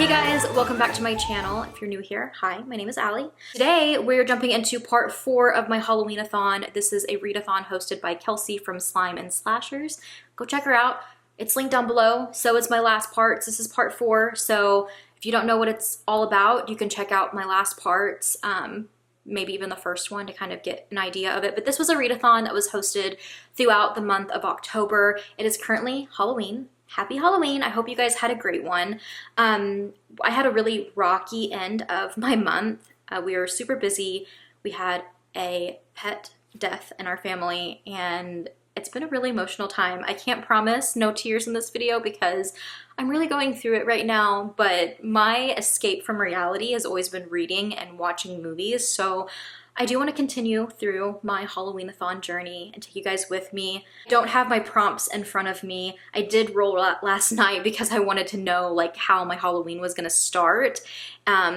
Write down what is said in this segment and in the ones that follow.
Hey guys, welcome back to my channel. If you're new here, hi, my name is Allie. Today we're jumping into part 4 of my Halloween-A-Thon. This is a readathon hosted by Kelsi from Slime and Slashers. Go check her out. It's linked down below. So it's my last part. This is part 4. So if you don't know what it's all about, you can check out my last parts, maybe even the first one to kind of get an idea of it. But this was a readathon that was hosted throughout the month of October. It is currently Halloween. Happy Halloween. I hope you guys had a great one. I had a really rocky end of my month. We were super busy. We had a pet death in our family and it's been a really emotional time. I can't promise no tears in this video because I'm really going through it right now, but my escape from reality has always been reading and watching movies. So I do want to continue through my Halloween-A-Thon journey and take you guys with me. I don't have my prompts in front of me. I did roll out last night because I wanted to know like how my Halloween was going to start.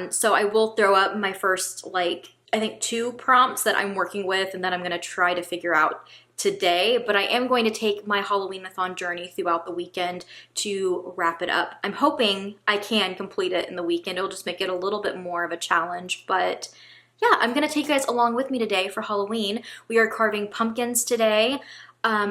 So I will throw up my first I think 2 prompts that I'm working with and that I'm going to try to figure out today, but I am going to take my Halloween-A-Thon journey throughout the weekend to wrap it up. I'm hoping I can complete it in the weekend. It'll just make it a little bit more of a challenge, but yeah, I'm gonna take you guys along with me today for Halloween. We are carving pumpkins today.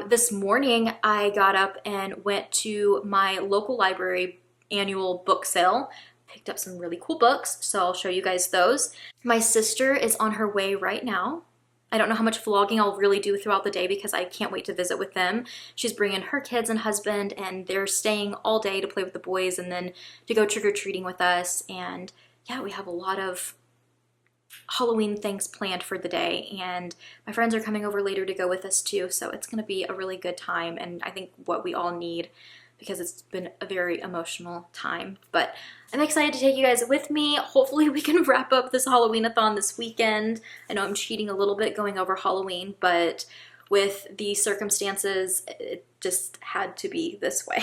This morning I got up and went to my local library annual book sale. Picked up some really cool books, so I'll show you guys those. My sister is on her way right now. I don't know how much vlogging I'll really do throughout the day because I can't wait to visit with them. She's bringing her kids and husband and they're staying all day to play with the boys and then to go trick-or-treating with us. And yeah, we have a lot of Halloween things planned for the day and my friends are coming over later to go with us too, so it's gonna be a really good time and I think what we all need because it's been a very emotional time. But I'm excited to take you guys with me. Hopefully we can wrap up this Halloween-A-Thon this weekend. I know I'm cheating a little bit going over Halloween, but with the circumstances it just had to be this way.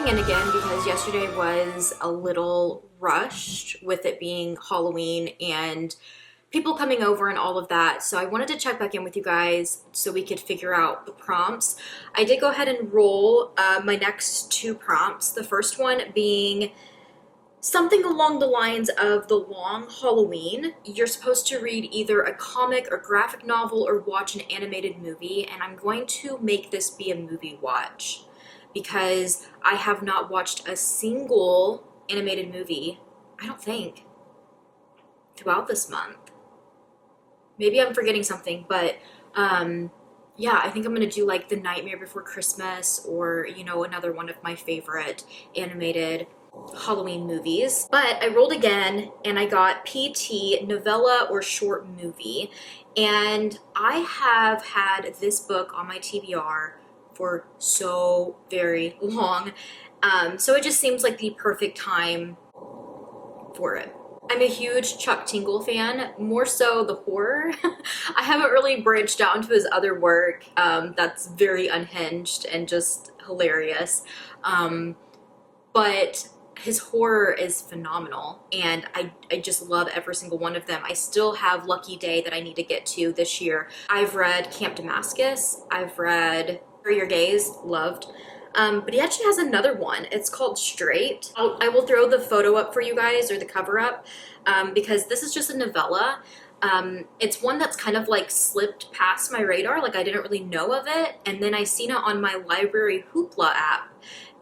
In again because yesterday was a little rushed with it being Halloween and people coming over and all of that. So I wanted to check back in with you guys so we could figure out the prompts. I did go ahead and roll my next 2 prompts. The first one being something along the lines of The Long Halloween. You're supposed to read either a comic or graphic novel or watch an animated movie, and I'm going to make this be a movie watch because I have not watched a single animated movie, I don't think, throughout this month. Maybe I'm forgetting something, but yeah, I think I'm gonna do like The Nightmare Before Christmas, or, you know, another one of my favorite animated Halloween movies. But I rolled again and I got PT, novella or short movie. And I have had this book on my TBR for so very long. So it just seems like the perfect time for it. I'm a huge Chuck Tingle fan, more so the horror. I haven't really branched out into his other work that's very unhinged and just hilarious. But his horror is phenomenal, and I just love every single one of them. I still have Lucky Day that I need to get to this year. I've read Camp Damascus. I've read For Your Gaze, loved. But he actually has another one. It's called Straight. I will throw the photo up for you guys, or the cover up, because this is just a novella. It's one that's kind of like slipped past my radar, like I didn't really know of it, and then I seen it on my library Hoopla app,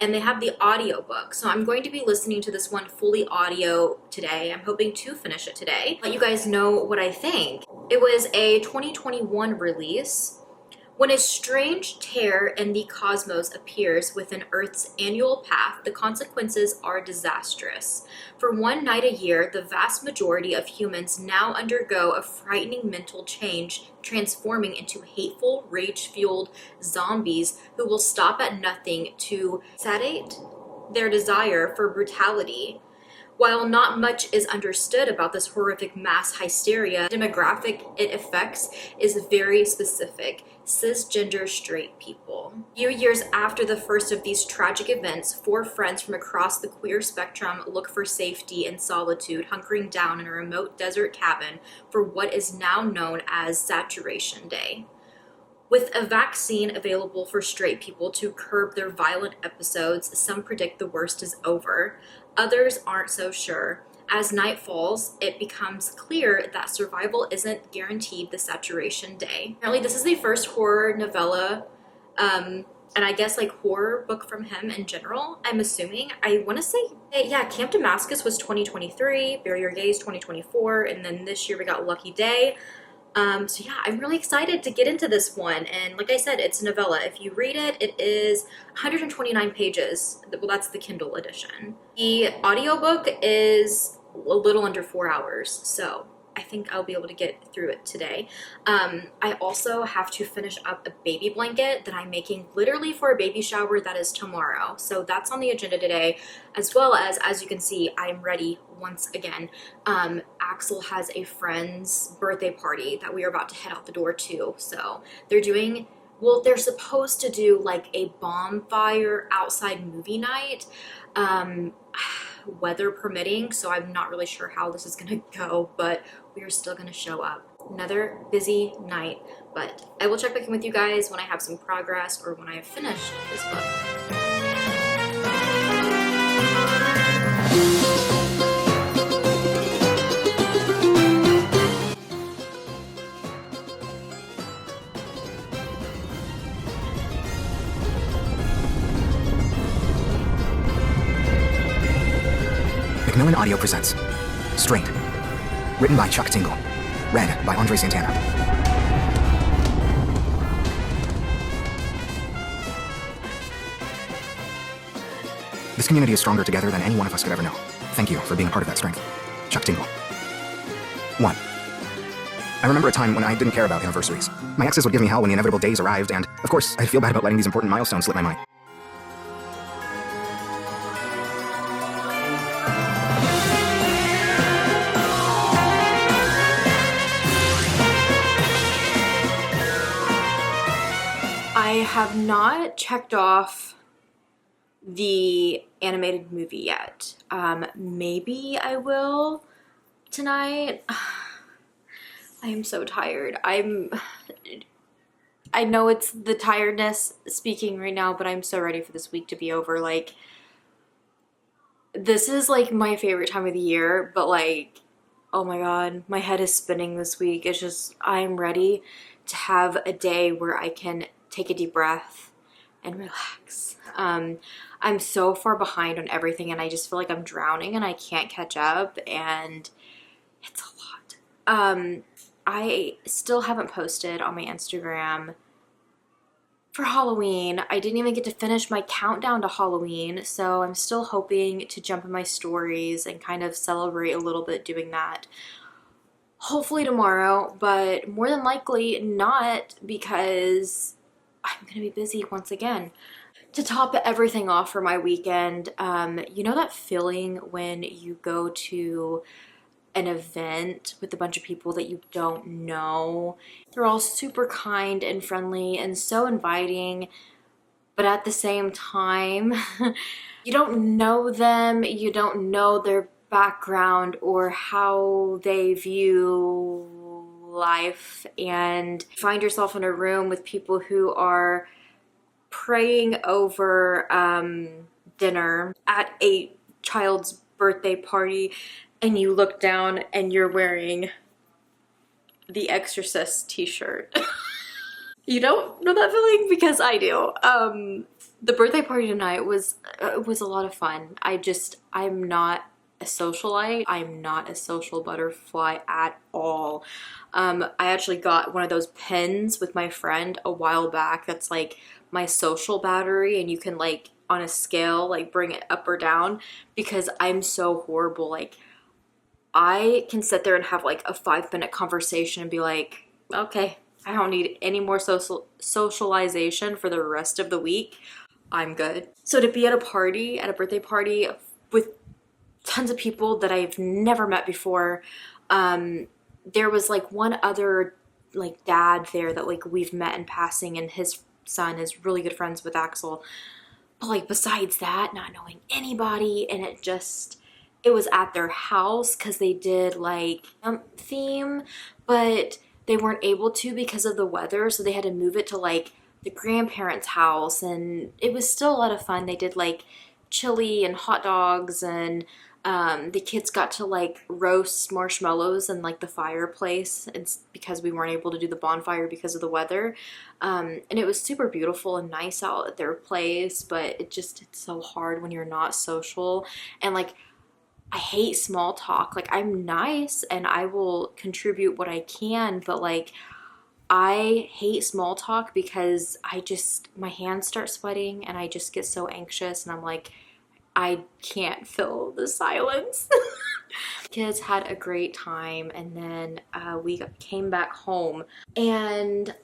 and they have the audiobook. So I'm going to be listening to this one fully audio today. I'm hoping to finish it today. Let you guys know what I think. It was a 2021 release. When a strange tear in the cosmos appears within Earth's annual path, the consequences are disastrous. For one night a year, the vast majority of humans now undergo a frightening mental change, transforming into hateful, rage-fueled zombies who will stop at nothing to satiate their desire for brutality. While not much is understood about this horrific mass hysteria, the demographic it affects is very specific: cisgender straight people. A few years after the first of these tragic events, 4 friends from across the queer spectrum look for safety and solitude, hunkering down in a remote desert cabin for what is now known as Saturation Day. With a vaccine available for straight people to curb their violent episodes, some predict the worst is over. Others aren't so sure. As night falls, it becomes clear that survival isn't guaranteed the Saturation Day. Apparently, this is the first horror novella, and I guess like horror book from him in general, I'm assuming. I want to say, yeah, Camp Damascus was 2023, Bury Your Gaze 2024, and then this year we got Lucky Day. So yeah, I'm really excited to get into this one. And like I said, it's a novella. If you read it, it is 129 pages. Well, that's the Kindle edition. The audiobook is a little under 4 hours. So I think I'll be able to get through it today. I also have to finish up a baby blanket that I'm making literally for a baby shower that is tomorrow. So that's on the agenda today, as well as you can see, I'm ready once again. Axel has a friend's birthday party that we are about to head out the door to. So they're doing, well, they're supposed to do like a bonfire outside movie night, weather permitting, so I'm not really sure how this is gonna go, but we are still gonna show up. Another busy night, but I will check back in with you guys when I have some progress or when I have finished this book. Macmillan Audio presents Straight, written by Chuck Tingle, read by Andre Santana. This community is stronger together than any one of us could ever know. Thank you for being a part of that strength. Chuck Tingle. 1. I remember a time when I didn't care about anniversaries. My exes would give me hell when the inevitable days arrived, and, of course, I'd feel bad about letting these important milestones slip my mind. I have not checked off the animated movie yet. Maybe I will tonight. I am so tired. I know it's the tiredness speaking right now, but I'm so ready for this week to be over. Like, this is like my favorite time of the year, but like, oh my God, my head is spinning this week. It's just, I'm ready to have a day where I can take a deep breath and relax. I'm so far behind on everything and I just feel like I'm drowning and I can't catch up, and it's a lot. I still haven't posted on my Instagram for Halloween. I didn't even get to finish my countdown to Halloween, so I'm still hoping to jump in my stories and kind of celebrate a little bit doing that. Hopefully tomorrow, but more than likely not, because I'm gonna be busy once again. To top everything off for my weekend, you know that feeling when you go to an event with a bunch of people that you don't know? They're all super kind and friendly and so inviting, but at the same time, you don't know them, you don't know their background or how they view life, and find yourself in a room with people who are praying over dinner at a child's birthday party, and you look down and you're wearing the Exorcist t-shirt. You don't know that feeling? Because I do. The birthday party tonight was a lot of fun. I'm not a socialite. I'm not a social butterfly at all. I actually got one of those pins with my friend a while back that's like my social battery, and you can like on a scale like bring it up or down, because I'm so horrible. Like I can sit there and have like a 5-minute conversation and be like, okay, I don't need any more socialization for the rest of the week. I'm good. So to be at a party, at a birthday party with tons of people that I've never met before, there was like one other like dad there that like we've met in passing, and his son is really good friends with Axel. But like besides that, not knowing anybody, and it was at their house because they did like theme, but they weren't able to because of the weather, so they had to move it to like the grandparents' house, and it was still a lot of fun. They did like chili and hot dogs, and the kids got to like roast marshmallows in like the fireplace. It's because we weren't able to do the bonfire because of the weather, and it was super beautiful and nice out at their place, but it's so hard when you're not social. And like I hate small talk. Like I'm nice and I will contribute what I can, but like I hate small talk because my hands start sweating and I just get so anxious, and I'm like, I can't fill the silence. Kids had a great time, and then we came back home, and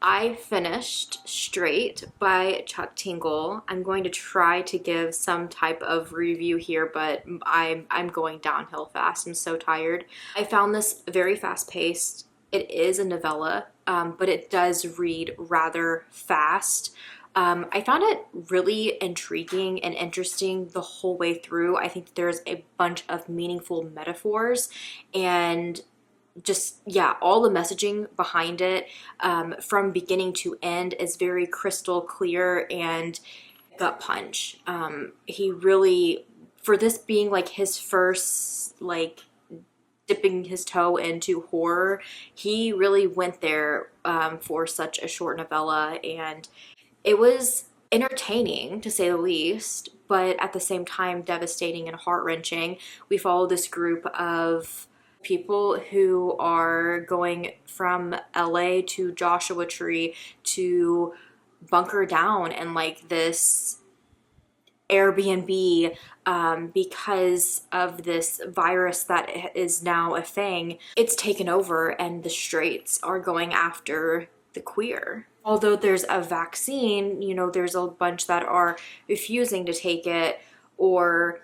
I finished Straight by Chuck Tingle. I'm going to try to give some type of review here, but I'm going downhill fast. I'm so tired. I found this very fast-paced. It is a novella, but it does read rather fast. I found it really intriguing and interesting the whole way through. I think there's a bunch of meaningful metaphors, and all the messaging behind it, from beginning to end, is very crystal clear and gut punch. He really, for this being like his first like dipping his toe into horror, he really went there for such a short novella, and it was entertaining to say the least, but at the same time devastating and heart-wrenching. We follow this group of people who are going from LA to Joshua Tree to bunker down in like this Airbnb, because of this virus that is now a thing. It's taken over, and the straights are going after the queer. Although there's a vaccine, there's a bunch that are refusing to take it, or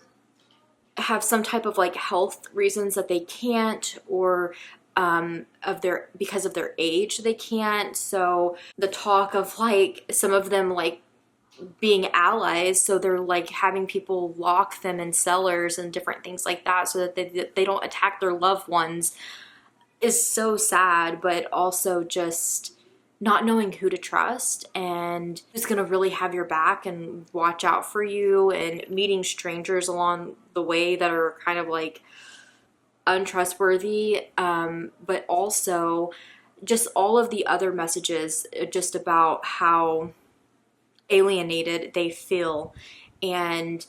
have some type of like health reasons that they can't, or because of their age they can't. So the talk of like some of them like being allies, so they're like having people lock them in cellars and different things like that so that they don't attack their loved ones, is so sad, but also just not knowing who to trust and who's gonna really have your back and watch out for you, and meeting strangers along the way that are kind of like untrustworthy, but also just all of the other messages just about how alienated they feel, and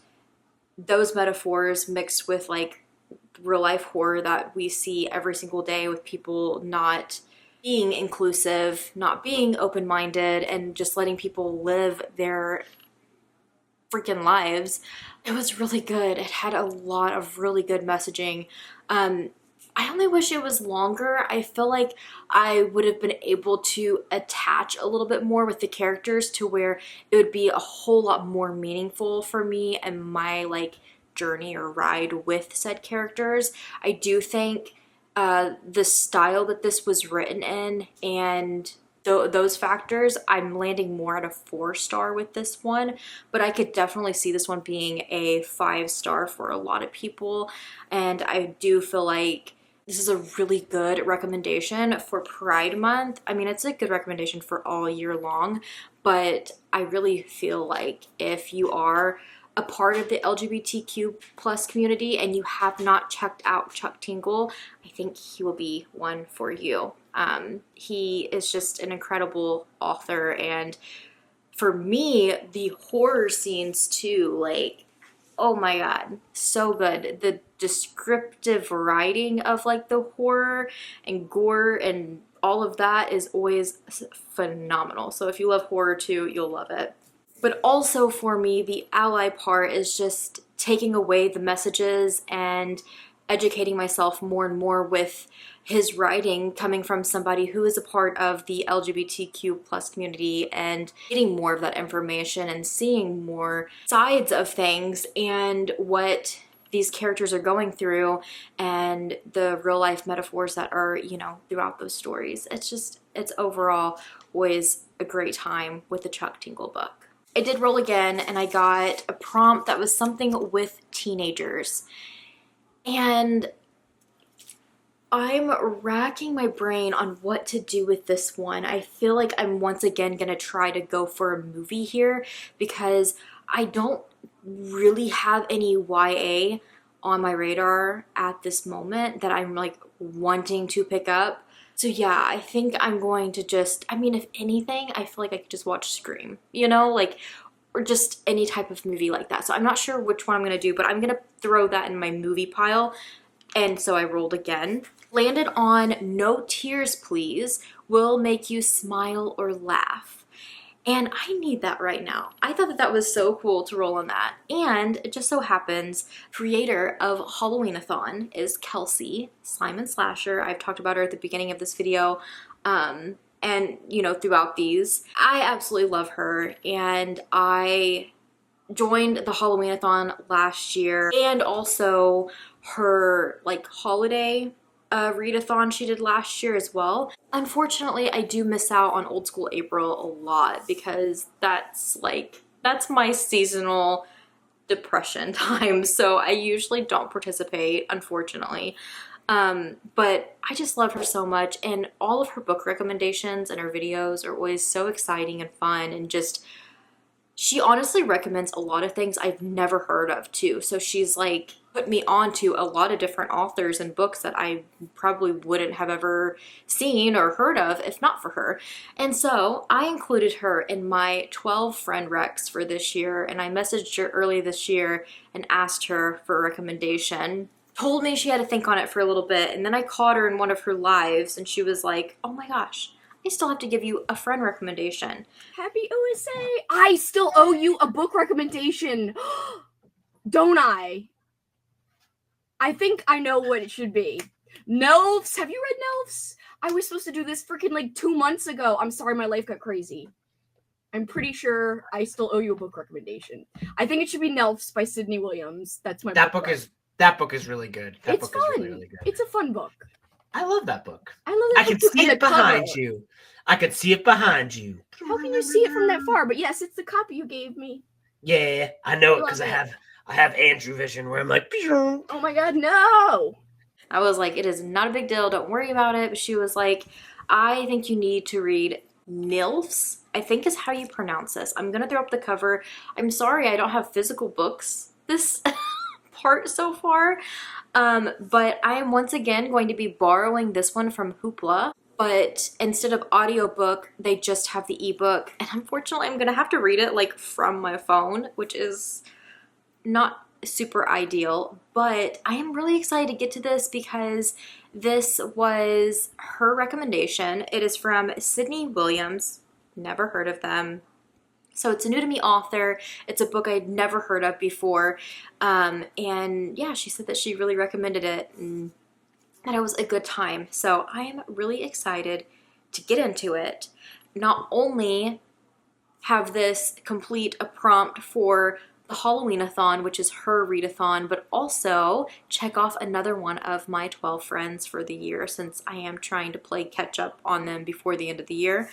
those metaphors mixed with like real life horror that we see every single day with people not being inclusive, not being open-minded, and just letting people live their freaking lives. It was really good. It had a lot of really good messaging. I only wish it was longer. I feel like I would have been able to attach a little bit more with the characters to where it would be a whole lot more meaningful for me and my like journey or ride with said characters. I do think the style that this was written in and those factors, I'm landing more at a 4-star with this one, but I could definitely see this one being a 5-star for a lot of people. And I do feel like this is a really good recommendation for Pride Month. I mean, it's a good recommendation for all year long, but I really feel like if you are a part of the LGBTQ plus community and you have not checked out Chuck Tingle, I think he will be one for you. He is just an incredible author, and for me, the horror scenes too, like, oh my god, so good. The descriptive writing of like the horror and gore and all of that is always phenomenal. So if you love horror too, you'll love it. But also for me, the ally part is just taking away the messages and educating myself more and more with his writing coming from somebody who is a part of the LGBTQ plus community and getting more of that information and seeing more sides of things and what these characters are going through and the real life metaphors that are, you know, throughout those stories. It's overall always a great time with the Chuck Tingle book. I did roll again and I got a prompt that was something with teenagers. And I'm racking my brain on what to do with this one. I feel like I'm once again going to try to go for a movie here because I don't really have any YA on my radar at this moment that I'm like wanting to pick up. So yeah, I think I'm going to just, I mean, if anything, I feel like I could just watch Scream, you know, like, or just any type of movie like that. So I'm not sure which one I'm going to do, but I'm going to throw that in my movie pile. And so I rolled again. Landed on No Tears Please Will Make You Smile or Laugh. And I need that right now. I thought that that was so cool to roll on that. And it just so happens, creator of Halloween-A-Thon is Kelsi, Slime and Slasher. I've talked about her at the beginning of this video. And, you know, throughout these. I absolutely love her. And I joined the Halloween-A-Thon last year. And also her, like, holiday readathon she did last year as well. Unfortunately, I do miss out on Old School April a lot because that's my seasonal depression time. So I usually don't participate, unfortunately. But I just love her so much, and all of her book recommendations and her videos are always so exciting and fun, and just, she honestly recommends a lot of things I've never heard of too. So she's like put me on to a lot of different authors and books that I probably wouldn't have ever seen or heard of if not for her. And so I included her in my 12 friend recs for this year, and I messaged her early this year and asked her for a recommendation. Told me she had to think on it for a little bit, and then I caught her in one of her lives and she was like, oh my gosh, I still have to give you a friend recommendation. Happy OSA! I still owe you a book recommendation! Don't I? I think I know what it should be. Gnelfs! Have you read Gnelfs? I was supposed to do this freaking like 2 months ago. I'm sorry, my life got crazy. I'm pretty sure I still owe you a book recommendation. I think it should be Gnelfs by Sidney Williams. That's my That book is really good. That it's book fun. is really, really good. It's a fun book. I love that book. I love that I book can too. see And it the behind cover. you. I could see it behind you. How can you see it from that far? But yes, it's the copy you gave me. Yeah, I know it because Love I have Andrew vision where I'm like, Pew. Oh my god, no! I was like, it is not a big deal, don't worry about it. But she was like, I think you need to read Gnelfs, I think is how you pronounce this. I'm gonna throw up the cover. I'm sorry I don't have physical books this part so far. But I am once again going to be borrowing this one from Hoopla. But instead of audiobook, they just have the ebook. And unfortunately, I'm gonna have to read it like from my phone, which is not super ideal, but I am really excited to get to this because this was her recommendation. It is from Sidney Williams. Never heard of them. So it's a new to me author. It's a book I'd never heard of before. And yeah, she said that she really recommended it and that it was a good time. So I am really excited to get into it. Not only have this complete a prompt for the Halloween-A-Thon, which is her readathon, but also check off another one of my 12 friends for the year since I am trying to play catch up on them before the end of the year.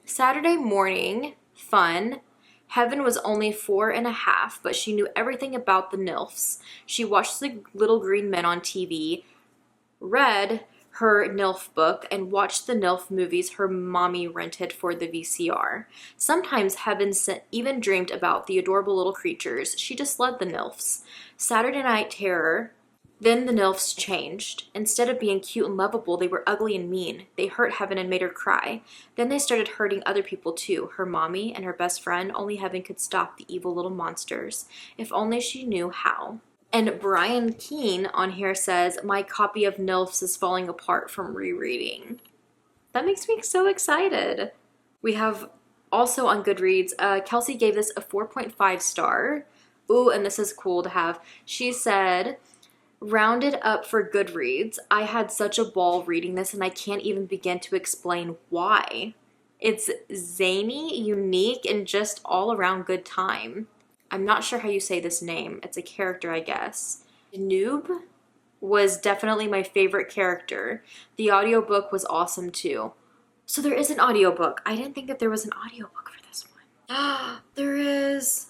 Saturday morning, fun. Heaven was only 4.5, but she knew everything about the Gnelfs. She watched the Little Green Men on TV, read her Gnelf book, and watched the Gnelf movies her mommy rented for the VCR. Sometimes Heaven even dreamed about the adorable little creatures. She just loved the Gnelfs. Saturday Night Terror. Then the Gnelfs changed. Instead of being cute and lovable, they were ugly and mean. They hurt Heaven and made her cry. Then they started hurting other people too. Her mommy and her best friend. Only Heaven could stop the evil little monsters. If only she knew how. And Brian Keene on here says, my copy of Gnelfs is falling apart from rereading. That makes me so excited. We have also on Goodreads, Kelsi gave this a 4.5 star. Ooh, and this is cool to have. She said, rounded up for Goodreads, I had such a ball reading this and I can't even begin to explain why. It's zany, unique, and just all around good time. I'm not sure how you say this name. It's a character, I guess. Noob was definitely my favorite character. The audiobook was awesome too. So there is an audiobook. I didn't think that there was an audiobook for this one. There is.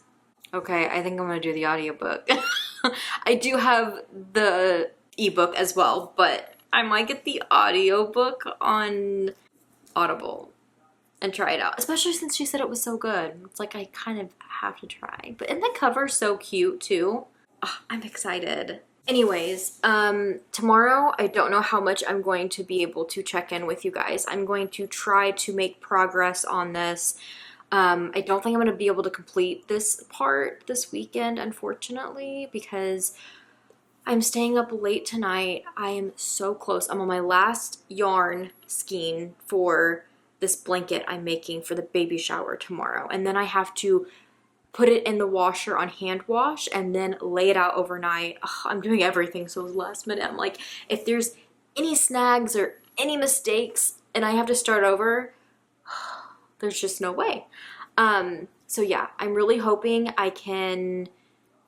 Okay, I think I'm gonna do the audiobook. I do have the ebook as well, but I might get the audiobook on Audible and try it out, especially since she said it was so good. It's like I kind of have to try. But and the cover's so cute too. Oh, I'm excited. Anyways, tomorrow I don't know how much I'm going to be able to check in with you guys. I'm going to try to make progress on this. I don't think I'm going to be able to complete this part this weekend, unfortunately, because I'm staying up late tonight. I am so close. I'm on my last yarn skein for this blanket I'm making for the baby shower tomorrow. And then I have to put it in the washer on hand wash and then lay it out overnight. Ugh, I'm doing everything so last minute. I'm like, if there's any snags or any mistakes and I have to start over, there's just no way. So yeah, I'm really hoping I can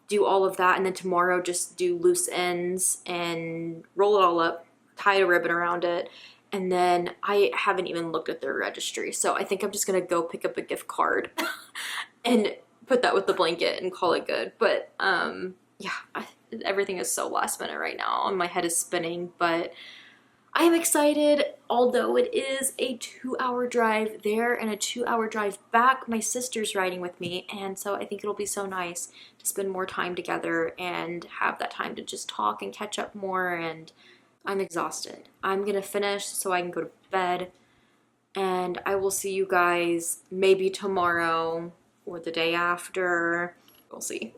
do all of that and then tomorrow just do loose ends and roll it all up, tie a ribbon around it. And then I haven't even looked at their registry. So I think I'm just going to go pick up a gift card and put that with the blanket and call it good. But yeah, everything is so last minute right now and my head is spinning. But I am excited, although it is a 2-hour drive there and a 2-hour drive back. My sister's riding with me. And so I think it'll be so nice to spend more time together and have that time to just talk and catch up more. And I'm exhausted. I'm gonna finish so I can go to bed, and I will see you guys maybe tomorrow or the day after. We'll see.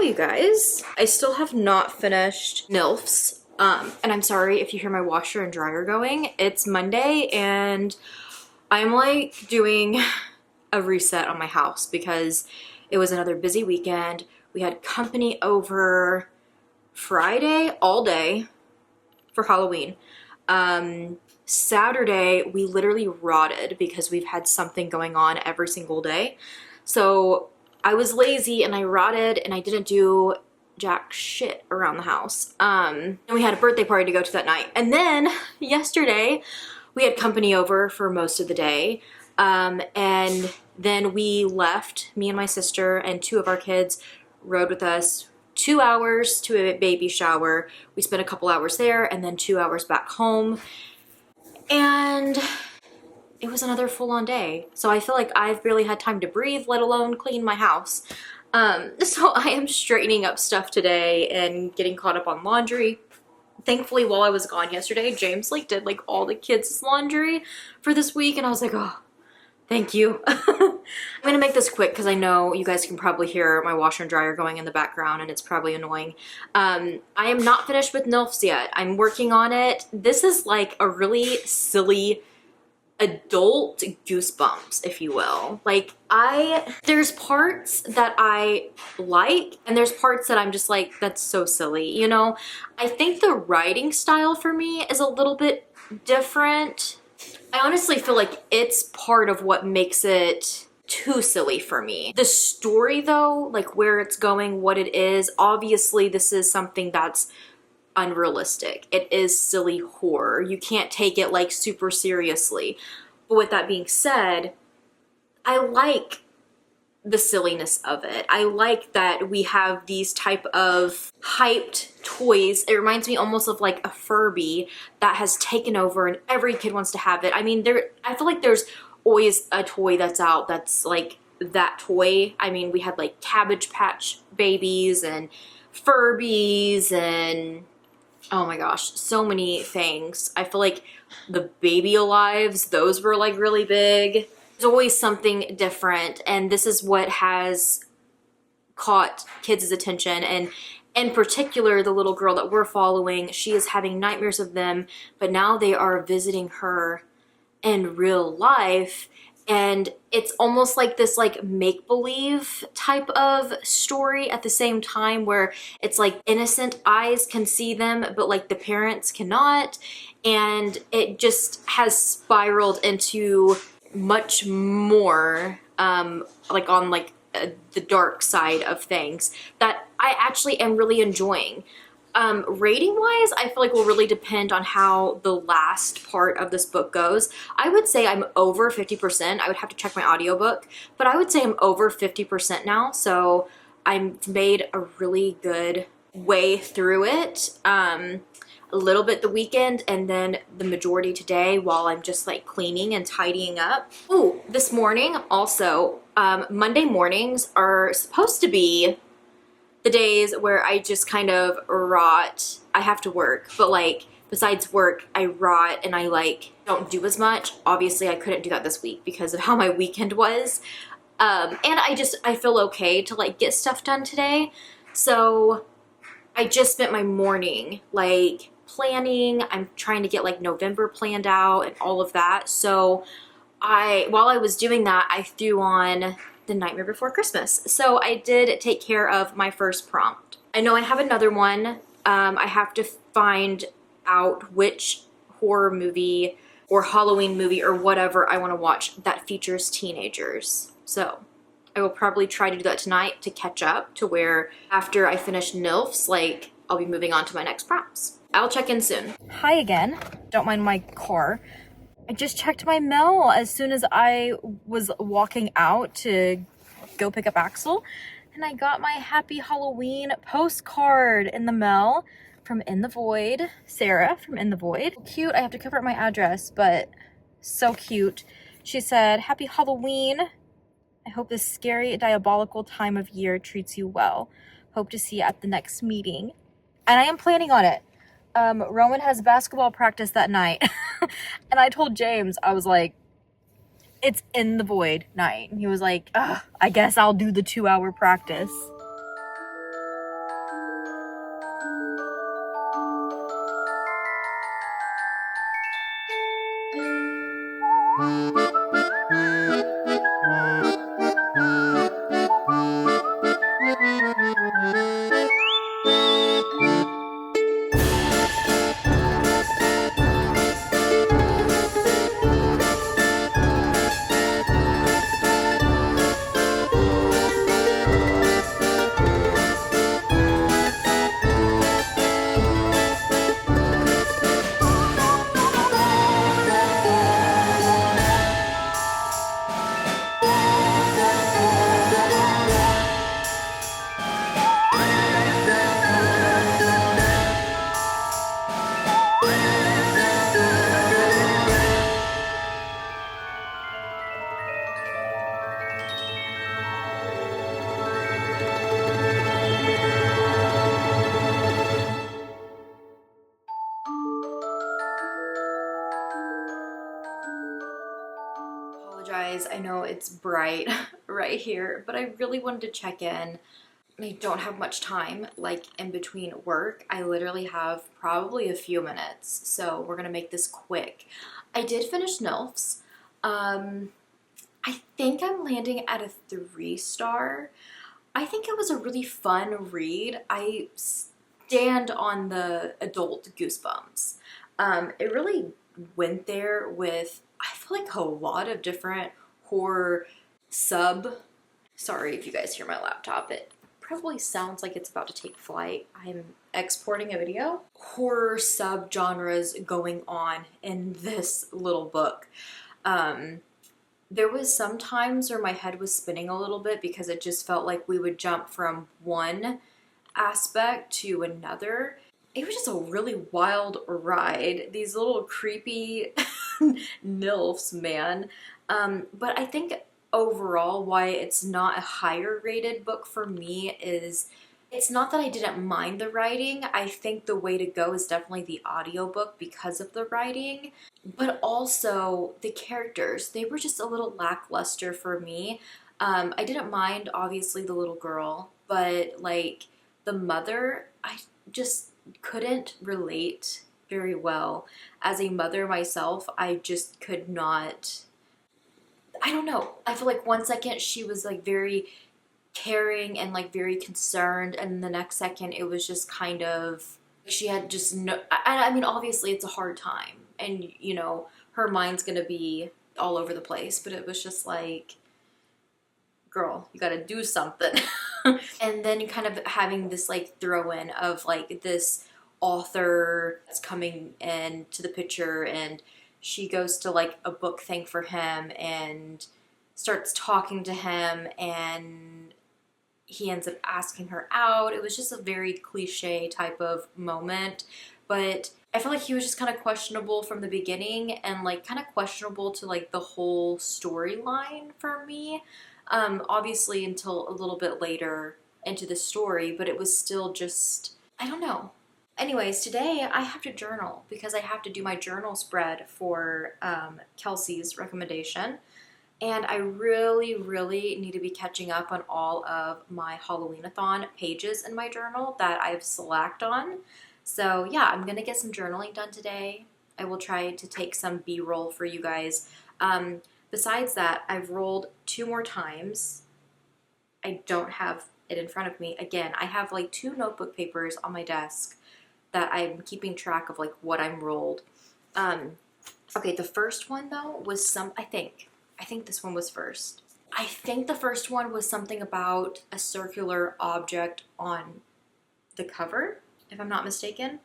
You guys, I still have not finished Gnelfs, and I'm sorry if you hear my washer and dryer going. It's Monday and I'm like doing a reset on my house because it was another busy weekend. We had company over Friday all day for Halloween. Saturday we literally rotted because we've had something going on every single day. So I was lazy and I rotted and I didn't do jack shit around the house. And we had a birthday party to go to that night. And then yesterday we had company over for most of the day. And then we left, me and my sister and 2 of our kids rode with us 2 hours to a baby shower. We spent a couple hours there and then 2 hours back home. And it was another full-on day. So I feel like I've barely had time to breathe, let alone clean my house. So I am straightening up stuff today and getting caught up on laundry. Thankfully, while I was gone yesterday, James like did like all the kids' laundry for this week, and I was like, oh, thank you. I'm gonna make this quick because I know you guys can probably hear my washer and dryer going in the background and it's probably annoying. I am not finished with Gnelfs yet. I'm working on it. This is like a really silly adult Goosebumps, if you will. Like there's parts that I like and there's parts that I'm just like, that's so silly, you know? I think the writing style for me is a little bit different. I honestly feel like it's part of what makes it too silly for me. The story though, like where it's going, what it is, obviously this is something that's unrealistic. It is silly horror. You can't take it like super seriously. But with that being said, I like the silliness of it. I like that we have these type of hyped toys. It reminds me almost of like a Furby that has taken over and every kid wants to have it. I mean, I feel like there's always a toy that's out that's like that toy. I mean, we had like Cabbage Patch Babies and Furbies and oh my gosh, so many things. I feel like the Baby Alives, those were like really big. There's always something different, and this is what has caught kids' attention. And in particular, the little girl that we're following, she is having nightmares of them, but now they are visiting her in real life. And it's almost like this like make-believe type of story at the same time where it's like innocent eyes can see them, but like the parents cannot. And it just has spiraled into much more like on like the dark side of things that I actually am really enjoying. Rating wise, I feel like will really depend on how the last part of this book goes. I would say I'm over 50%. I would have to check my audiobook, but I would say I'm over 50% now. So I've made a really good way through it. A little bit the weekend and then the majority today while I'm just like cleaning and tidying up. Oh, this morning also, Monday mornings are supposed to be the days where I just kind of rot. I have to work, but like besides work, I rot and I like don't do as much. Obviously I couldn't do that this week because of how my weekend was. And I feel okay to like get stuff done today. So I just spent my morning like planning. I'm trying to get like November planned out and all of that. So while I was doing that, I threw on The Nightmare Before Christmas. So I did take care of my first prompt. I know I have another one. I have to find out which horror movie or Halloween movie or whatever I want to watch that features teenagers. So I will probably try to do that tonight to catch up to where after I finish Gnelfs, like I'll be moving on to my next prompts. I'll check in soon. Hi again. Don't mind my car. I just checked my mail as soon as I was walking out to go pick up Axel, and I got my Happy Halloween postcard in the mail from In the Void, Sarah from In the Void. Cute. I have to cover up my address, but so cute. She said, "Happy Halloween. I hope this scary, diabolical time of year treats you well. Hope to see you at the next meeting." And I am planning on it. Roman has basketball practice that night. And I told James, I was like, it's In the Void night. And he was like, I guess I'll do the 2-hour practice. guys, I know it's bright right here, but I really wanted to check in. I don't have much time, like in between work. I literally have probably a few minutes, so we're gonna make this quick. I did finish Gnelfs. I think I'm landing at a 3-star. I think it was a really fun read. I stand on the adult goosebumps. It really went there with, I feel like, a lot of different horror sorry if you guys hear my laptop. It probably sounds like it's about to take flight. I'm exporting a video. Horror sub-genres going on in this little book. There was some times where my head was spinning a little bit because it just felt like we would jump from one aspect to another. It was just a really wild ride. These little creepy Gnelfs, man. But I think overall why it's not a higher rated book for me is it's not that I didn't mind the writing. I think the way to go is definitely the audiobook because of the writing, but also the characters. They were just a little lackluster for me. I didn't mind, obviously, the little girl, but like the mother, I just couldn't relate very well. As a mother myself, I just could not. I don't know. I feel like one second she was like very caring and like very concerned, and the next second it was just kind of, she had just no, I mean, obviously it's a hard time and you know her mind's gonna be all over the place, but it was just like, girl, you gotta do something. And then kind of having this like throw in of like this author that's coming into the picture, and she goes to like a book thing for him and starts talking to him, and he ends up asking her out. It was just a very cliche type of moment, but I feel like he was just kind of questionable from the beginning and like kind of questionable to like the whole storyline for me. Obviously until a little bit later into the story, but it was still just, I don't know. Anyways, today I have to journal because I have to do my journal spread for Kelsi's recommendation. And I really, really need to be catching up on all of my Halloween-A-Thon pages in my journal that I've slacked on. So yeah, I'm gonna get some journaling done today. I will try to take some B-roll for you guys. Besides that, I've rolled 2 more times. I don't have it in front of me. Again, I have like 2 notebook papers on my desk that I'm keeping track of like what I'm rolled. Okay, the first one though was I think this one was first. I think the first one was something about a circular object on the cover, if I'm not mistaken.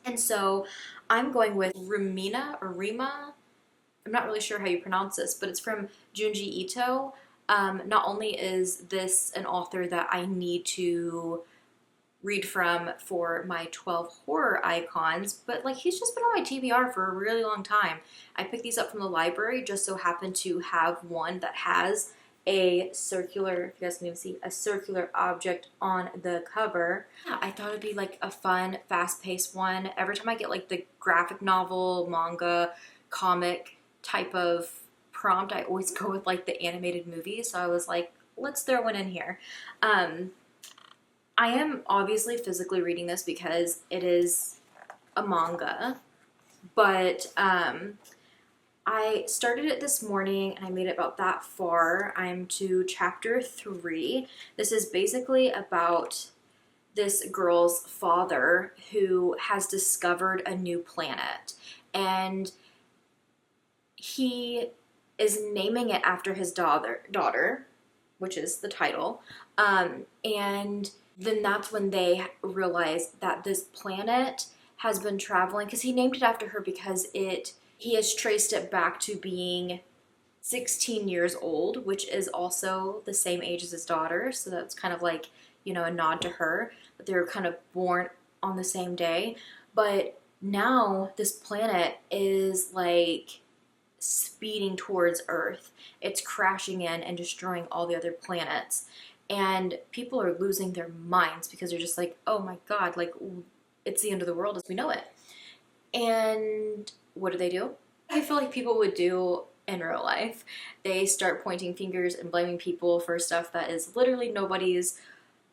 And so I'm going with Remina or Rima. I'm not really sure how you pronounce this, but it's from Junji Ito. Not only is this an author that I need to read from for my 12 horror icons, but like he's just been on my TBR for a really long time. I picked these up from the library, just so happened to have one that has a circular, if you guys can even see, a circular object on the cover. Yeah, I thought it'd be like a fun, fast-paced one. Every time I get like the graphic novel, manga, comic type of prompt, I always go with like the animated movie, so I was like, let's throw one in here. I am obviously physically reading this because it is a manga, but I started it this morning and I made it about that far. I'm to chapter 3. This is basically about this girl's father who has discovered a new planet, and he is naming it after his daughter, which is the title, and then that's when they realize that this planet has been traveling, because he named it after her because he has traced it back to being 16 years old, which is also the same age as his daughter. So that's kind of like, you know, a nod to her, but they were kind of born on the same day. But now this planet is like speeding towards Earth. It's crashing in and destroying all the other planets. And people are losing their minds because they're just like, oh my God, like it's the end of the world as we know it. And what do? I feel like people would do in real life. They start pointing fingers and blaming people for stuff that is literally nobody's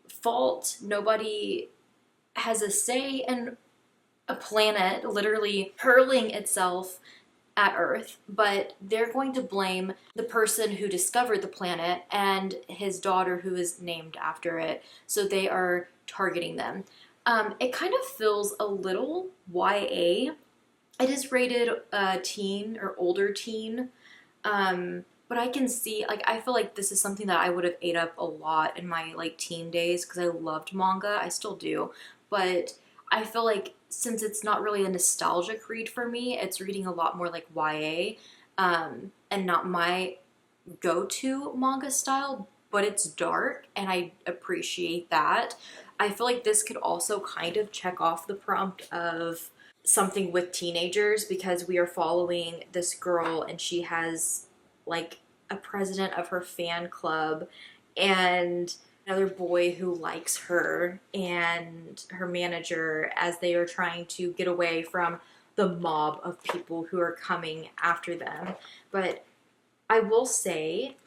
fault. Nobody has a say in a planet literally hurling itself at Earth, but they're going to blame the person who discovered the planet and his daughter who is named after it. So they are targeting them. It kind of feels a little YA. It is rated teen or older teen. But I can see, like, I feel like this is something that I would have ate up a lot in my, like, teen days because I loved manga. I still do. But I feel like since it's not really a nostalgic read for me, it's reading a lot more like YA, and not my go-to manga style, but it's dark, and I appreciate that. I feel like this could also kind of check off the prompt of something with teenagers because we are following this girl and she has like a president of her fan club and another boy who likes her and her manager as they are trying to get away from the mob of people who are coming after them. But I will say,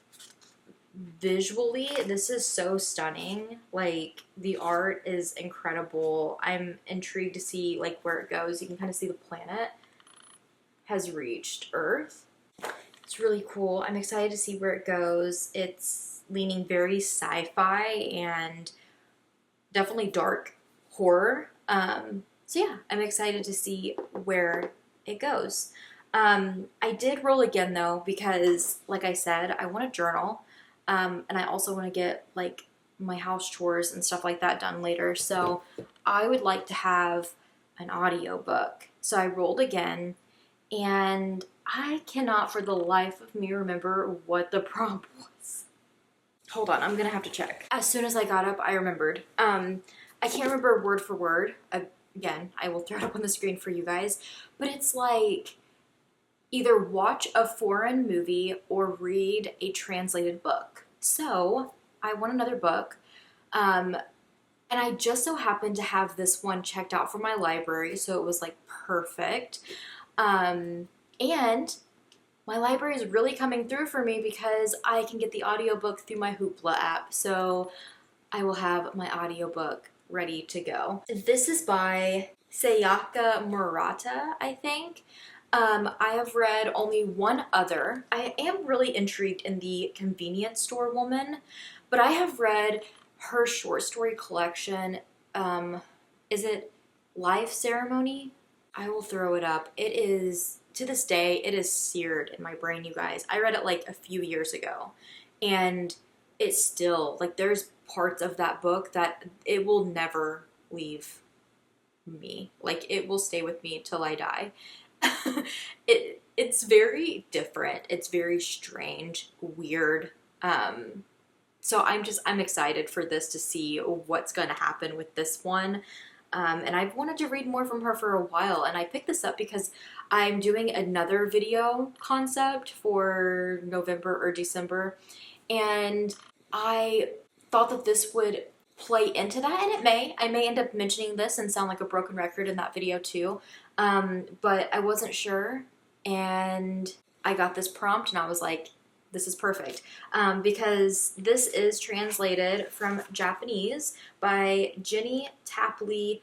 visually, this is so stunning. Like, the art is incredible. I'm intrigued to see like where it goes. You can kind of see the planet has reached Earth. It's really cool. I'm excited to see where it goes. It's leaning very sci-fi and definitely dark horror. So yeah, I'm excited to see where it goes. I did roll again though because, like I said, I want to journal, and I also want to get like my house chores and stuff like that done later. So I would like to have an audiobook. So I rolled again, and I cannot for the life of me remember what the prompt was. Hold on, I'm gonna have to check. As soon as I got up, I remembered. I can't remember word for word. Again, I will throw it up on the screen for you guys. But it's like either watch a foreign movie or read a translated book. So I want another book. And I just so happened to have this one checked out for my library, so it was like perfect. And my library is really coming through for me because I can get the audiobook through my Hoopla app. So I will have my audiobook ready to go. This is by Sayaka Murata, I think. I have read only one other. I am really intrigued in the Convenience Store Woman, but I have read her short story collection. Is it Life Ceremony? I will throw it up. It is, to this day, it is seared in my brain, you guys. I read it like a few years ago, and it's still, like, there's parts of that book that it will never leave me. Like, it will stay with me till I die. It's very different. It's very strange, weird. So I'm excited for this to see what's going to happen with this one. And I've wanted to read more from her for a while, and I picked this up because I'm doing another video concept for November or December, and I thought that this would play into that, and it may. I may end up mentioning this and sound like a broken record in that video too, but I wasn't sure, and I got this prompt, and I was like, this is perfect, because this is translated from Japanese by Jenny Tapley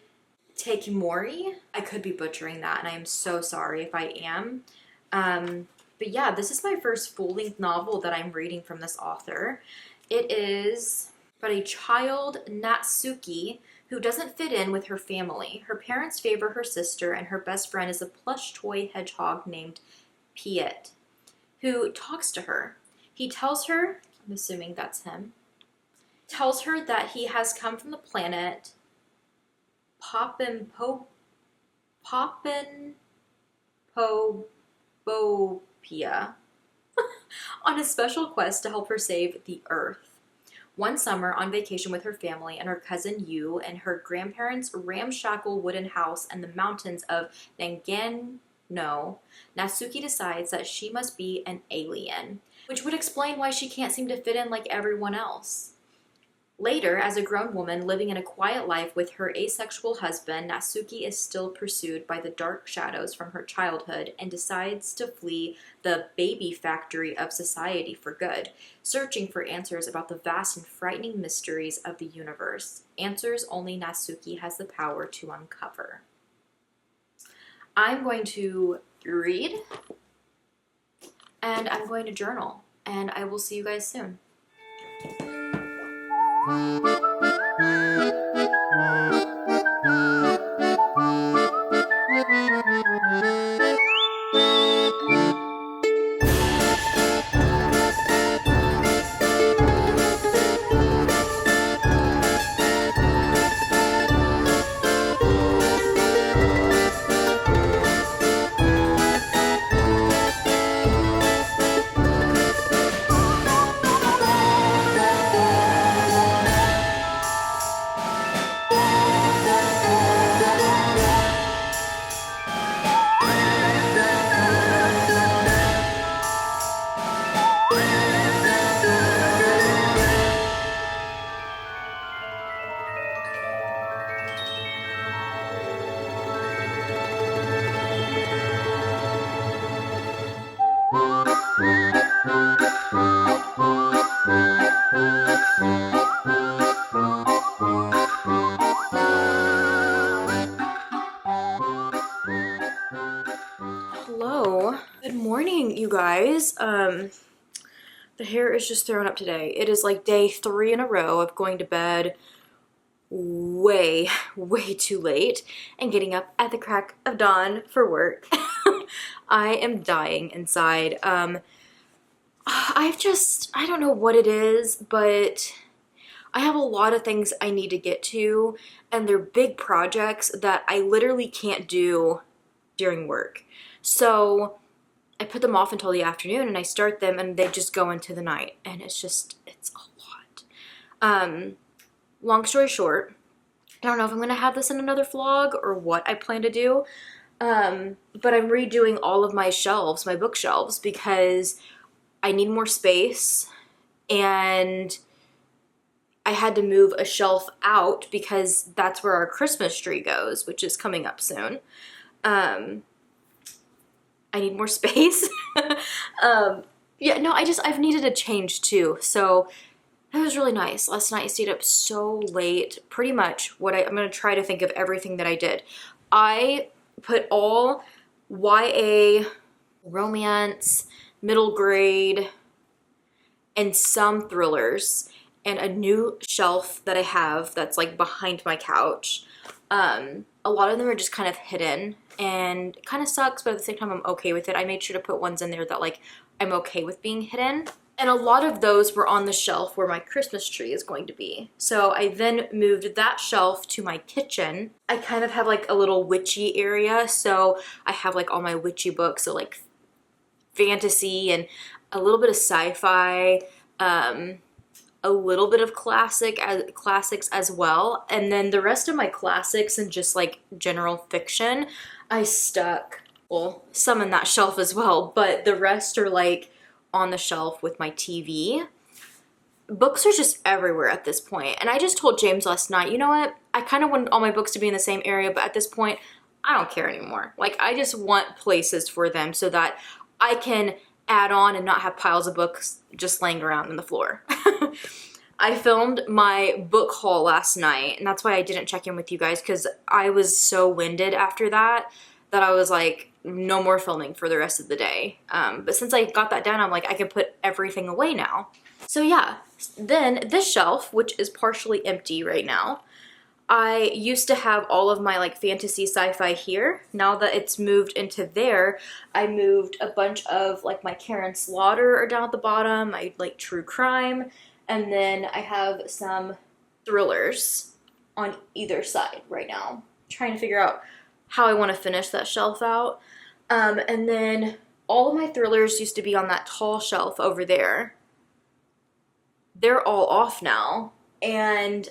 Takemori. I could be butchering that, and I am so sorry if I am. But yeah, this is my first full-length novel that I'm reading from this author. It is about a child, Natsuki, who doesn't fit in with her family. Her parents favor her sister, and her best friend is a plush toy hedgehog named Piet, who talks to her. He tells her, I'm assuming that's him, tells her that he has come from the planet Popinpopia on a special quest to help her save the Earth. One summer, on vacation with her family and her cousin Yu and her grandparents' ramshackle wooden house in the mountains of Nagano, Natsuki decides that she must be an alien, which would explain why she can't seem to fit in like everyone else. Later, as a grown woman living in a quiet life with her asexual husband, Natsuki is still pursued by the dark shadows from her childhood and decides to flee the baby factory of society for good, searching for answers about the vast and frightening mysteries of the universe, answers only Natsuki has the power to uncover. I'm going to read, and I'm going to journal, and I will see you guys soon. Hello. Good morning, you guys. The hair is just thrown up today. It is like day 3 in a row of going to bed way too late and getting up at the crack of dawn for work. I am dying inside. I don't know what it is, but I have a lot of things I need to get to, and they're big projects that I literally can't do during work. So I put them off until the afternoon and I start them and they just go into the night, and it's a lot. Long story short, I don't know if I'm gonna have this in another vlog or what I plan to do, but I'm redoing all of my shelves, my bookshelves, because I need more space, and I had to move a shelf out because that's where our Christmas tree goes, which is coming up soon. I need more space. Yeah, no, I've needed a change too. So that was really nice. Last night I stayed up so late. Pretty much I'm going to try to think of everything that I did. I put all YA, romance, middle grade, and some thrillers, and a new shelf that I have that's like behind my couch. A lot of them are just kind of hidden, and it kind of sucks, but at the same time I'm okay with it. I made sure to put ones in there that like I'm okay with being hidden. And a lot of those were on the shelf where my Christmas tree is going to be. So I then moved that shelf to my kitchen. I kind of have like a little witchy area, so I have like all my witchy books, so like fantasy and a little bit of sci-fi, a little bit of classics as well, and then the rest of my classics and just like general fiction I stuck, well, some in that shelf as well, but the rest are like on the shelf with my TV. Books are just everywhere at this point, and I just told James last night, you know what, I kind of want all my books to be in the same area, but at this point I don't care anymore. Like, I just want places for them so that I can add on and not have piles of books just laying around on the floor. I filmed my book haul last night, and that's why I didn't check in with you guys, because I was so winded after that I was like, no more filming for the rest of the day. But since I got that done, I'm like, I can put everything away now. So yeah, then this shelf, which is partially empty right now, I used to have all of my like fantasy sci-fi here. Now that it's moved into there, I moved a bunch of like my Karen Slaughter are down at the bottom, I like true crime, and then I have some thrillers on either side right now. I'm trying to figure out how I want to finish that shelf out. And then all of my thrillers used to be on that tall shelf over there. They're all off now, and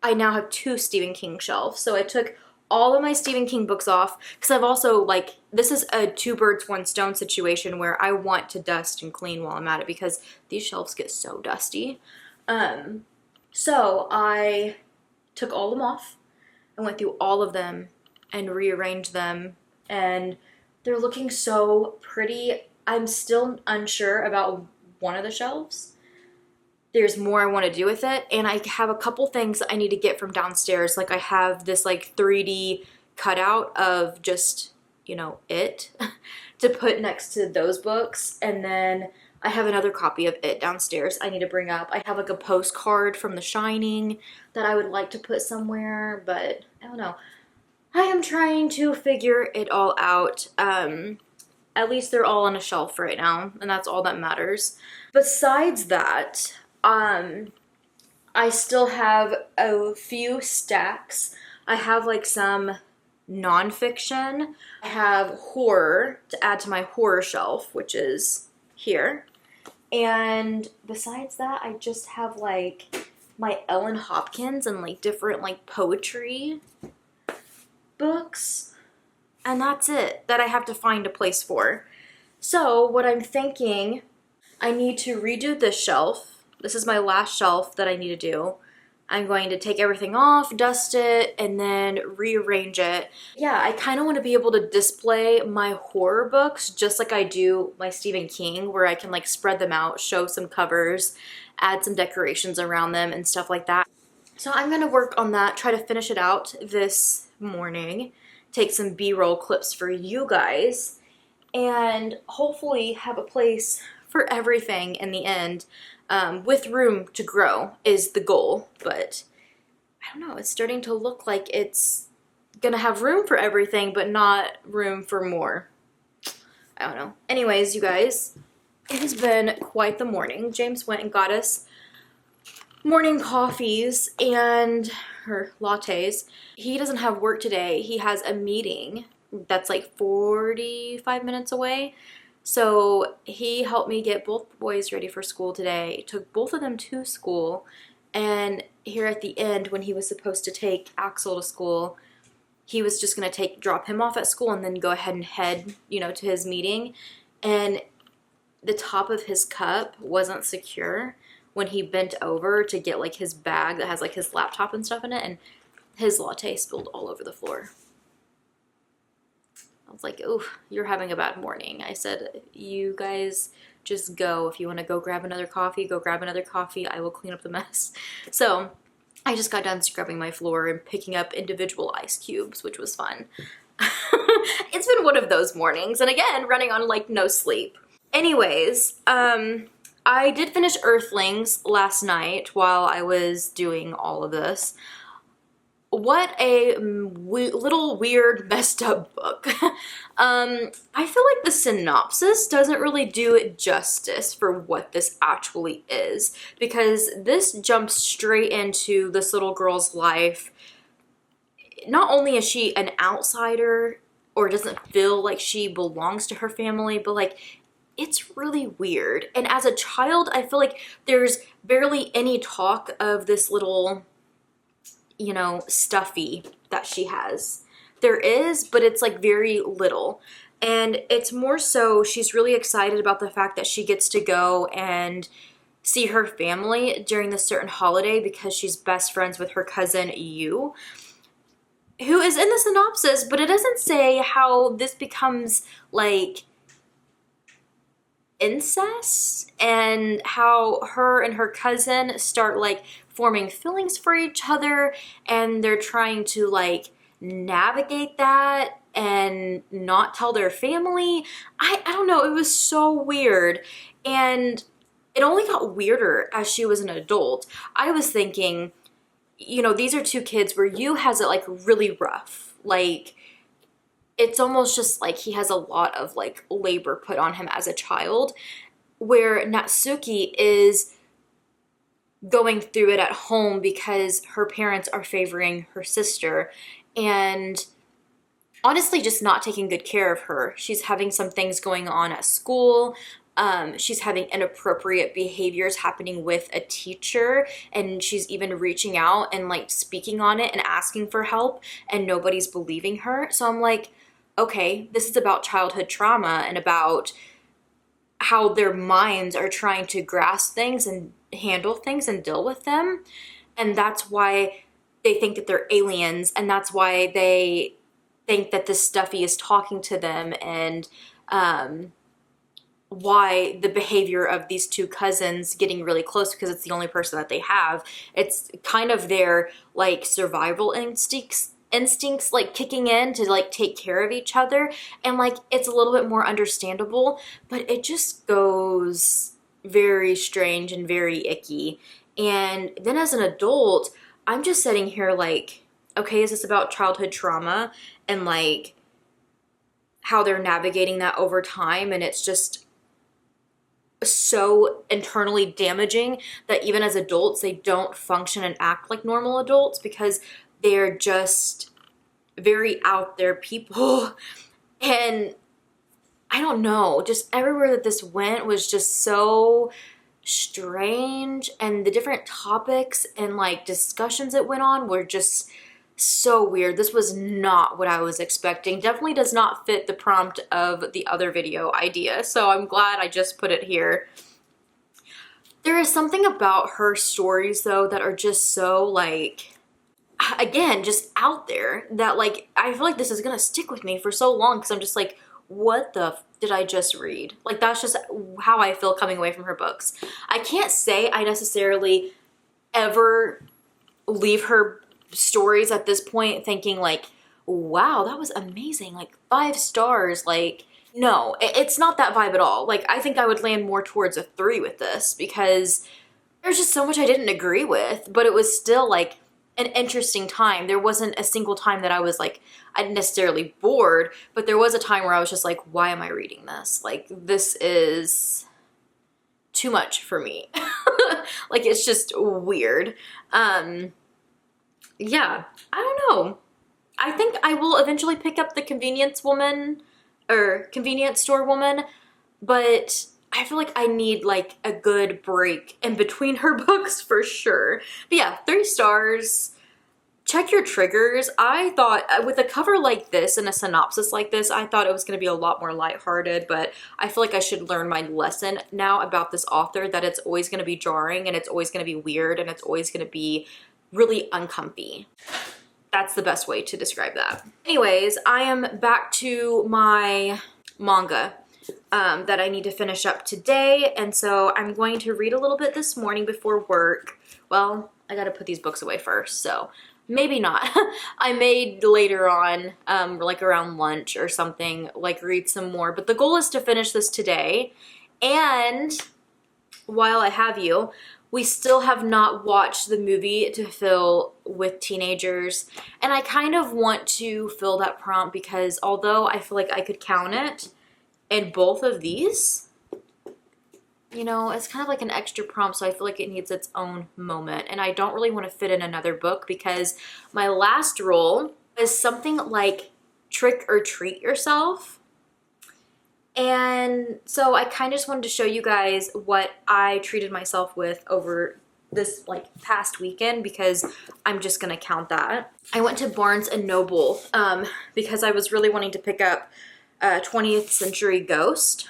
I now have 2 Stephen King shelves. So I took all of my Stephen King books off, because I've also, like, this is a 2 birds, 1 stone situation where I want to dust and clean while I'm at it, because these shelves get so dusty. So I took all of them off. I went through all of them and rearranged them, and they're looking so pretty. I'm still unsure about one of the shelves. There's more I want to do with it, and I have a couple things I need to get from downstairs. Like I have this like 3D cutout of just, you know, it to put next to those books, and then I have another copy of it downstairs I need to bring up. I have like a postcard from The Shining that I would like to put somewhere, but I don't know. I am trying to figure it all out. At least they're all on a shelf right now, and that's all that matters. Besides that, I still have a few stacks. I have like some nonfiction. I have horror to add to my horror shelf, which is here. And besides that, I just have like my Ellen Hopkins and like different like poetry books. And that's it that I have to find a place for. So what I'm thinking, I need to redo this shelf. This is my last shelf that I need to do. I'm going to take everything off, dust it, and then rearrange it. Yeah, I kind of want to be able to display my horror books just like I do my Stephen King, where I can like spread them out, show some covers, add some decorations around them and stuff like that. So I'm going to work on that, try to finish it out this morning, take some B-roll clips for you guys, and hopefully have a place for everything in the end. With room to grow is the goal, but I don't know, it's starting to look like it's gonna have room for everything, but not room for more. I don't know. Anyways, you guys, it has been quite the morning. James went and got us morning coffees and her lattes. He doesn't have work today. He has a meeting that's like 45 minutes away. So he helped me get both boys ready for school today, took both of them to school, and here at the end when he was supposed to take Axel to school, he was just going to drop him off at school and then go ahead and head, you know, to his meeting. And the top of his cup wasn't secure when he bent over to get like his bag that has like his laptop and stuff in it, and his latte spilled all over the floor. I was like, oh, you're having a bad morning. I said, you guys just go. If you want to go grab another coffee, go grab another coffee. I will clean up the mess. So I just got done scrubbing my floor and picking up individual ice cubes, which was fun. It's been one of those mornings. And again, running on like no sleep. Anyways, I did finish Earthlings last night while I was doing all of this. What a little weird, messed up book. I feel like the synopsis doesn't really do it justice for what this actually is, because this jumps straight into this little girl's life. Not only is she an outsider or doesn't feel like she belongs to her family, but like it's really weird. And as a child, I feel like there's barely any talk of this little, you know, stuffy that she has. There is, but it's like very little. And it's more so she's really excited about the fact that she gets to go and see her family during this certain holiday because she's best friends with her cousin Yu, who is in the synopsis, but it doesn't say how this becomes like incest and how her and her cousin start like forming feelings for each other, and they're trying to like navigate that and not tell their family. I don't know, it was so weird, and it only got weirder as she was an adult. I was thinking, you know, these are two kids where Yu has it like really rough. Like it's almost just like he has a lot of like labor put on him as a child, where Natsuki is going through it at home because her parents are favoring her sister and honestly just not taking good care of her. She's having some things going on at school. She's having inappropriate behaviors happening with a teacher, and she's even reaching out and like speaking on it and asking for help, and nobody's believing her. So I'm like, okay, this is about childhood trauma and about how their minds are trying to grasp things and handle things and deal with them. and that's why they think that they're aliens, and that's why they think that this stuffy is talking to them, and why the behavior of these two cousins getting really close, because it's the only person that they have. It's kind of their like survival instincts like kicking in to like take care of each other, and like it's a little bit more understandable, but it just goes very strange and very icky. And then as an adult, I'm just sitting here like, okay, is this about childhood trauma and like how they're navigating that over time? And it's just so internally damaging that even as adults, they don't function and act like normal adults because they're just very out there people. And I don't know, just everywhere that this went was just so strange, and the different topics and like discussions it went on were just so weird. This was not what I was expecting. Definitely does not fit the prompt of the other video idea, so I'm glad I just put it here. There is something about her stories though that are just so like, again, just out there, that like I feel like this is gonna stick with me for so long, because I'm just like, what the did I just read? Like that's just how I feel coming away from her books. I can't say I necessarily ever leave her stories at this point thinking like, wow, that was amazing, like 5 stars. Like, no, it's not that vibe at all. Like I think I would land more towards a 3 with this, because there's just so much I didn't agree with, but it was still like an interesting time. There wasn't a single time that I was like, I'm necessarily bored, but there was a time where I was just like, why am I reading this? Like, this is too much for me. Like, it's just weird. Yeah, I don't know. I think I will eventually pick up the convenience store woman, but I feel like I need like a good break in between her books for sure. But yeah, 3 stars. Check your triggers. I thought with a cover like this and a synopsis like this, I thought it was going to be a lot more lighthearted, but I feel like I should learn my lesson now about this author, that it's always going to be jarring, and it's always going to be weird, and it's always going to be really uncomfy. That's the best way to describe that. Anyways, I am back to my manga that I need to finish up today, and so I'm going to read a little bit this morning before work. Well, I gotta put these books away first, so maybe not. I may later on, like around lunch or something, like read some more, but the goal is to finish this today. And while I have you, we still have not watched the movie To Fill with Teenagers, and I kind of want to fill that prompt because although I feel like I could count it in both of these, you know, it's kind of like an extra prompt, so I feel like it needs its own moment, and I don't really want to fit in another book because my last role is something like Trick or Treat Yourself. And so I kind of just wanted to show you guys what I treated myself with over this like past weekend, because I'm just gonna count that. I went to Barnes & Noble because I was really wanting to pick up 20th Century Ghost,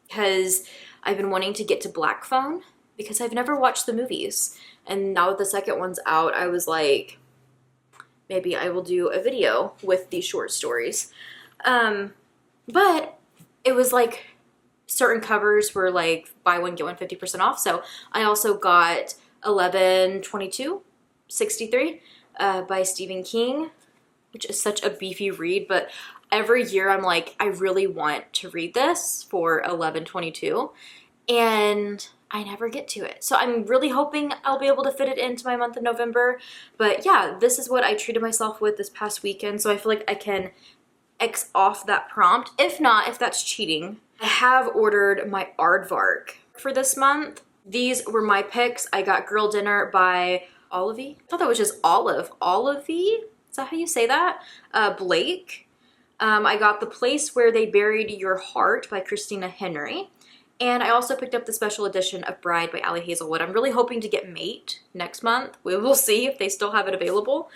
because I've been wanting to get to Black Phone because I've never watched the movies. And now that the second one's out, I was like, maybe I will do a video with these short stories. But it was like certain covers were like buy one, get one 50% off. So I also got 11/22/63 by Stephen King, which is such a beefy read, but every year I'm like, I really want to read this for 11/22, and I never get to it. So I'm really hoping I'll be able to fit it into my month of November. But yeah, this is what I treated myself with this past weekend, so I feel like I can X off that prompt. If not, if that's cheating, I have ordered my aardvark for this month. These were my picks. I got Girl Dinner by Olivie. I thought that was just Olivie? Is that how you say that? Blake. I got The Place Where They Buried Your Heart by Christina Henry. And I also picked up the special edition of Bride by Ali Hazelwood. I'm really hoping to get Mate next month. We will see if they still have it available.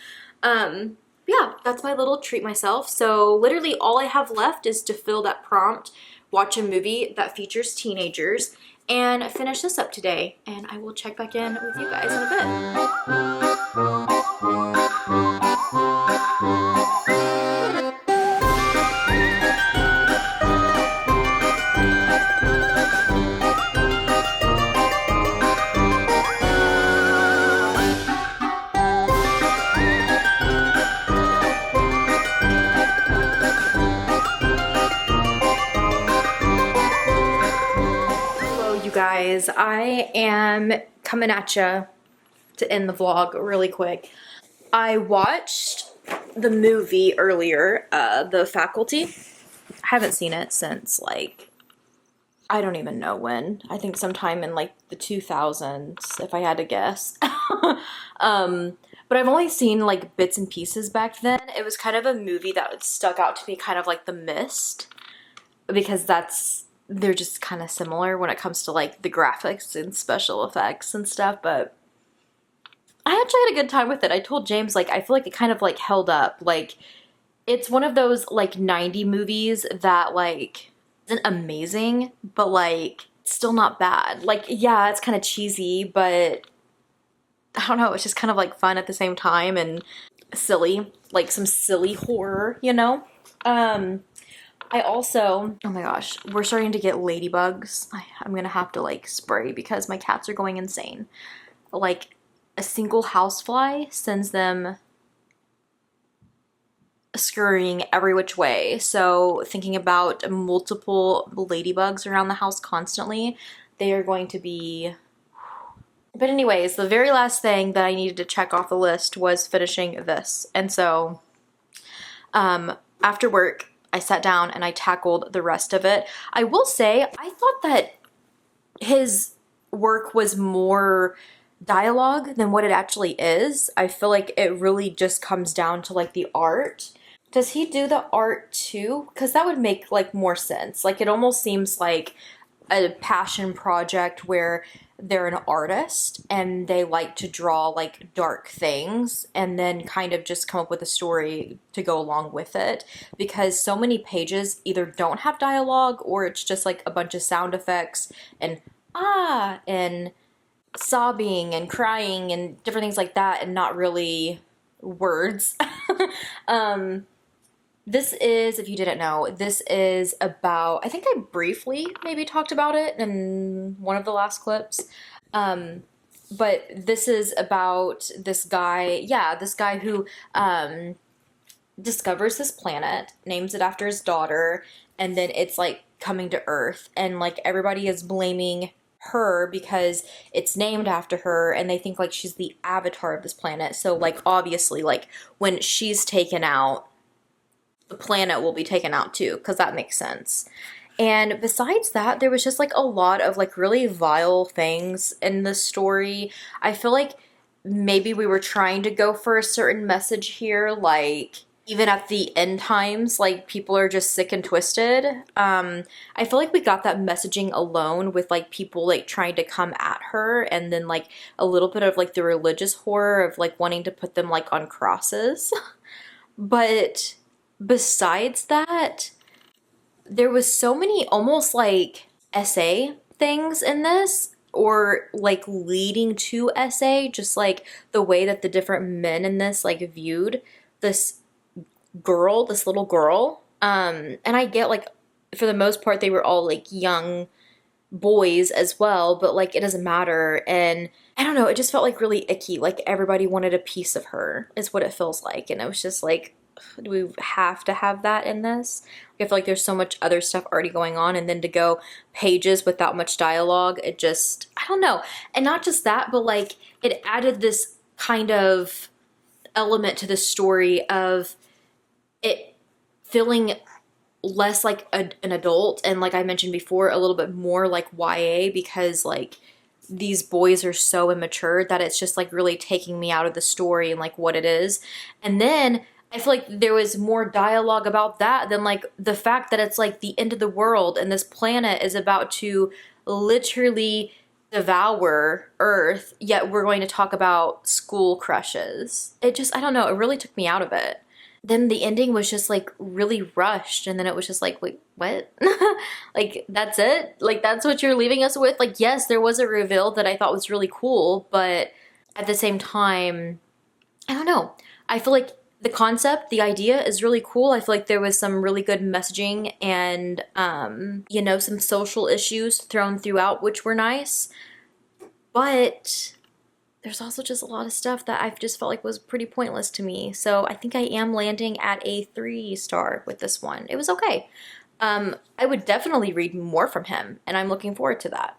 Yeah, that's my little treat myself. So literally all I have left is to fill that prompt, watch a movie that features teenagers, and finish this up today. And I will check back in with you guys in a bit. guys, I am coming at you to end the vlog really quick. I watched the movie earlier, The Faculty. I haven't seen it since, like, I don't even know when. I think sometime in, like, the 2000s, if I had to guess. But I've only seen, like, bits and pieces back then. It was kind of a movie that stuck out to me, kind of like The Mist, because they're just kind of similar when it comes to, like, the graphics and special effects and stuff, but I actually had a good time with it. I told James, like, I feel like it kind of, like, held up. Like, it's one of those, like, 90s movies that, like, isn't amazing, but, like, still not bad. Like, yeah, it's kind of cheesy, but I don't know, it's just kind of, like, fun at the same time and silly. Like, some silly horror, you know? I also, oh my gosh, we're starting to get ladybugs. I'm gonna have to, like, spray because my cats are going insane. Like, a single housefly sends them scurrying every which way. So thinking about multiple ladybugs around the house constantly, they are going to be... But anyways, the very last thing that I needed to check off the list was finishing this. And so after work, I sat down and I tackled the rest of it. I will say, I thought that his work was more dialogue than what it actually is. I feel like it really just comes down to, like, the art. Does he do the art too? Because that would make, like, more sense. Like, it almost seems like a passion project where they're an artist and they like to draw, like, dark things and then kind of just come up with a story to go along with it, because so many pages either don't have dialogue or it's just, like, a bunch of sound effects and and sobbing and crying and different things like that, and not really words. This is, if you didn't know, this is about, I think I briefly maybe talked about it in one of the last clips, but this is about this guy who discovers this planet, names it after his daughter, and then it's, like, coming to Earth, and, like, everybody is blaming her because it's named after her, and they think, like, she's the avatar of this planet. So, like, obviously, like, when she's taken out, the planet will be taken out too, because that makes sense. And besides that, there was just, like, a lot of, like, really vile things in the story. I feel like maybe we were trying to go for a certain message here, like, even at the end times, like, people are just sick and twisted. I feel like we got that messaging alone with, like, people, like, trying to come at her, and then, like, a little bit of, like, the religious horror of, like, wanting to put them, like, on crosses. But besides that, there was so many almost, like, essay things in this, or, like, leading to essay, just, like, the way that the different men in this, like, viewed this little girl. And I get, like, for the most part, they were all, like, young boys as well, but, like, it doesn't matter. And I don't know, it just felt, like, really icky. Like, everybody wanted a piece of her, is what it feels like. And it was just like, do we have to have that in this? I feel like there's so much other stuff already going on, and then to go pages without much dialogue, it just, I don't know. And not just that, but, like, it added this kind of element to the story of it feeling less like an adult, and, like I mentioned before, a little bit more like YA, because, like, these boys are so immature that it's just, like, really taking me out of the story and, like, what it is. And then I feel like there was more dialogue about that than, like, the fact that it's, like, the end of the world and this planet is about to literally devour Earth, yet we're going to talk about school crushes. It just, I don't know, it really took me out of it. Then the ending was just, like, really rushed, and then it was just like, wait, what? Like, that's it? Like, that's what you're leaving us with? Like, yes, there was a reveal that I thought was really cool, but at the same time, I don't know. I feel like the concept, the idea is really cool. I feel like there was some really good messaging and, you know, some social issues thrown throughout, which were nice. But there's also just a lot of stuff that I've just felt like was pretty pointless to me. So I think I am landing at a 3-star with this one. It was okay. I would definitely read more from him, and I'm looking forward to that.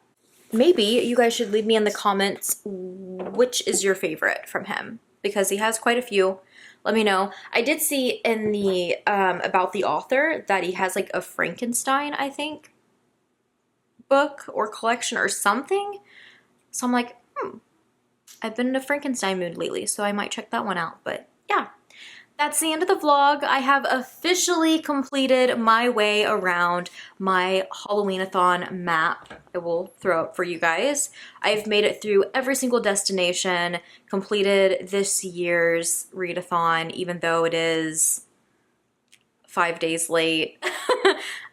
maybe you guys should leave me in the comments which is your favorite from him, because he has quite a few. Let me know. I did see in the about the author that he has like a Frankenstein, I think, book or collection or something. So I'm like, I've been in a Frankenstein mood lately, so I might check that one out. But yeah, that's the end of the vlog. I have officially completed my way around my Halloween-A-Thon map. I will throw up for you guys. I've made it through every single destination, completed this year's readathon, even though it is 5 days late.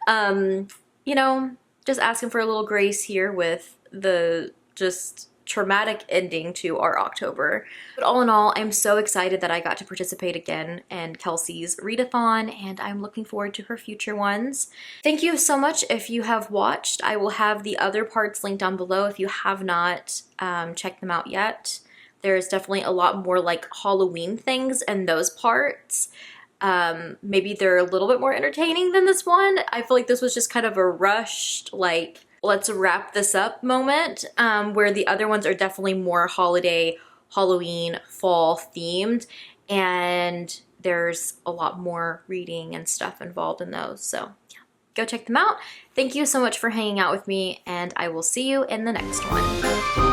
You know, just asking for a little grace here with the just traumatic ending to our October. But all in all, I'm so excited that I got to participate again in Kelsi's readathon, and I'm looking forward to her future ones. Thank you so much if you have watched. I will have the other parts linked down below if you have not checked them out yet. There's definitely a lot more like Halloween things in those parts. Maybe they're a little bit more entertaining than this one. I feel like this was just kind of a rushed, like, let's wrap this up moment, where the other ones are definitely more holiday, Halloween, fall themed, and there's a lot more reading and stuff involved in those. So yeah, go check them out. Thank you so much for hanging out with me, and I will see you in the next one.